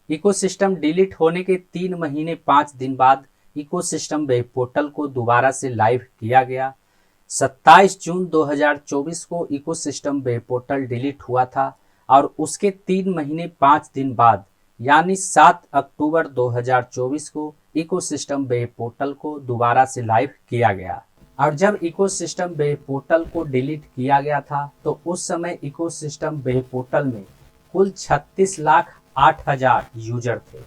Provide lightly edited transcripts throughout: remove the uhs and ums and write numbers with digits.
Ecosystem delete होने के 3 महीने 5 दिन बाद इकोसिस्टम वेब पोर्टल को दोबारा से लाइव किया गया। 27 जून 2024 को इकोसिस्टम वेब पोर्टल डिलीट हुआ था और उसके 3 महीने 5 दिन बाद यानी 7 अक्टूबर 2024 को इकोसिस्टम वेब पोर्टल को दोबारा से लाइव किया गया। और जब इकोसिस्टम वेब पोर्टल को डिलीट किया गया था तो उस समय इकोसिस्टम वेब पोर्टल में कुल 36,08,000 यूजर थे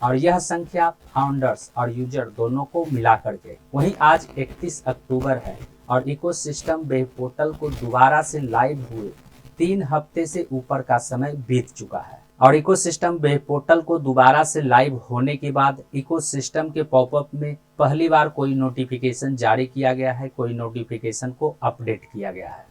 और यह संख्या फाउंडर्स और यूजर दोनों को मिला करके। वहीं आज 31 अक्टूबर है और इकोसिस्टम वेब पोर्टल को दोबारा से लाइव हुए 3 हफ्ते से ऊपर का समय बीत चुका है। और इकोसिस्टम वेब पोर्टल को दोबारा से लाइव होने के बाद इकोसिस्टम के पॉपअप में पहली बार कोई नोटिफिकेशन जारी किया गया है, कोई नोटिफिकेशन को अपडेट किया गया है।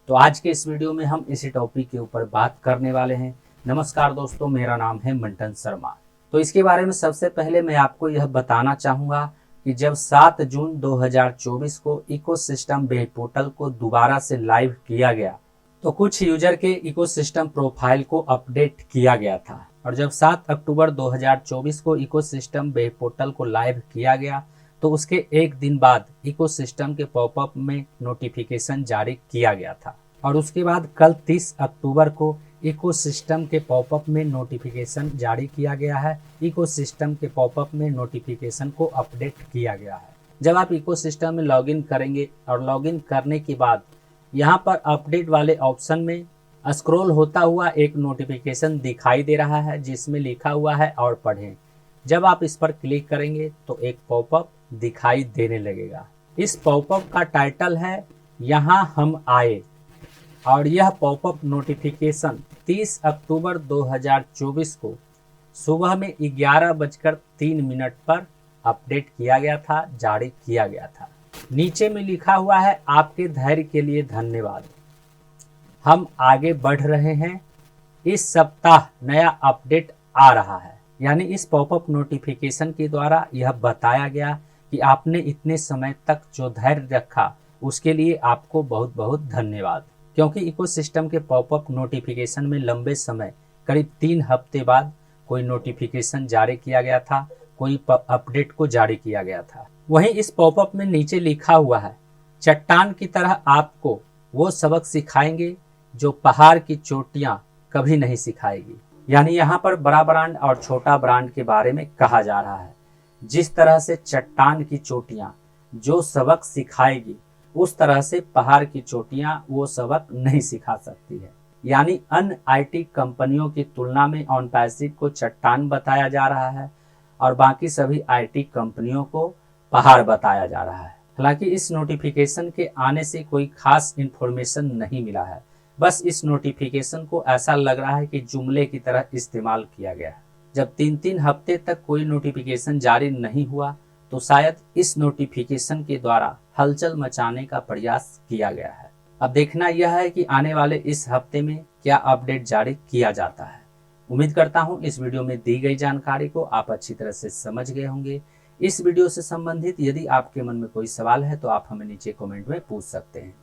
तो आज के इस वीडियो में हम इसी टॉपिक के ऊपर बात करने वाले हैं। नमस्कार दोस्तों, मेरा नाम है मंटन शर्मा। तो इसके बारे में सबसे पहले मैं आपको यह बताना चाहूँगा कि जब 7 जून 2024 को इकोसिस्टम वेब पोर्टल को दोबारा से लाइव किया गया तो कुछ यूजर के इकोसिस्टम प्रोफाइल को अपडेट किया गया था। और जब 7 अक्टूबर 2024 को इकोसिस्टम वेब पोर्टल को लाइव किया गया तो उसके एक दिन बाद इकोसिस्टम के पॉपअप में नोटिफिकेशन जारी किया गया था। और उसके बाद कल 30 अक्टूबर को इकोसिस्टम के पॉपअप में नोटिफिकेशन जारी किया गया है। इकोसिस्टम के पॉपअप में नोटिफिकेशन को अपडेट किया गया है। जब आप इकोसिस्टम में लॉगिन करेंगे और लॉगिन करने के बाद यहाँ पर अपडेट वाले ऑप्शन में स्क्रॉल होता हुआ एक नोटिफिकेशन दिखाई दे रहा है जिसमें लिखा हुआ है और पढ़ें। जब आप इस पर क्लिक करेंगे तो एक पॉपअप दिखाई देने लगेगा। इस पॉपअप का टाइटल है यहाँ हम आए और यह पॉपअप नोटिफिकेशन 30 अक्टूबर 2024 को सुबह में 11:03 पर अपडेट किया गया था, जारी किया गया था। नीचे में लिखा हुआ है आपके धैर्य के लिए धन्यवाद, हम आगे बढ़ रहे हैं, इस सप्ताह नया अपडेट आ रहा है। यानी इस पॉपअप नोटिफिकेशन के द्वारा यह बताया गया कि आपने इतने समय तक जो धैर्य रखा उसके लिए आपको बहुत बहुत धन्यवाद। क्योंकि इकोसिस्टम के पॉपअप नोटिफिकेशन में लंबे समय करीब 3 हफ्ते बाद कोई नोटिफिकेशन जारी किया गया था, कोई अपडेट को जारी किया गया था। वहीं इस पॉपअप में नीचे लिखा हुआ है चट्टान की तरह आपको वो सबक सिखाएंगे जो पहाड़ की चोटियां कभी नहीं सिखाएगी। यानी यहाँ पर बड़ा ब्रांड और छोटा ब्रांड के बारे में कहा जा रहा है। जिस तरह से चट्टान की चोटियां जो सबक सिखाएगी उस तरह से पहाड़ की चोटियां वो सबक नहीं सिखा सकती है। यानी अन्य आईटी कंपनियों की तुलना में ऑनपैसिव को चट्टान बताया जा रहा है और बाकी सभी आईटी कंपनियों को पहाड़ बताया जा रहा है। हालांकि इस नोटिफिकेशन के आने से कोई खास इन्फॉर्मेशन नहीं मिला है, बस इस नोटिफिकेशन को ऐसा लग रहा है कि जुमले की तरह इस्तेमाल किया गया है। जब 3-3 हफ्ते तक कोई नोटिफिकेशन जारी नहीं हुआ तो शायद इस नोटिफिकेशन के द्वारा हलचल मचाने का प्रयास किया गया है। अब देखना यह है कि आने वाले इस हफ्ते में क्या अपडेट जारी किया जाता है। उम्मीद करता हूँ इस वीडियो में दी गई जानकारी को आप अच्छी तरह से समझ गए होंगे। इस वीडियो से संबंधित यदि आपके मन में कोई सवाल है तो आप हमें नीचे कमेंट में पूछ सकते हैं।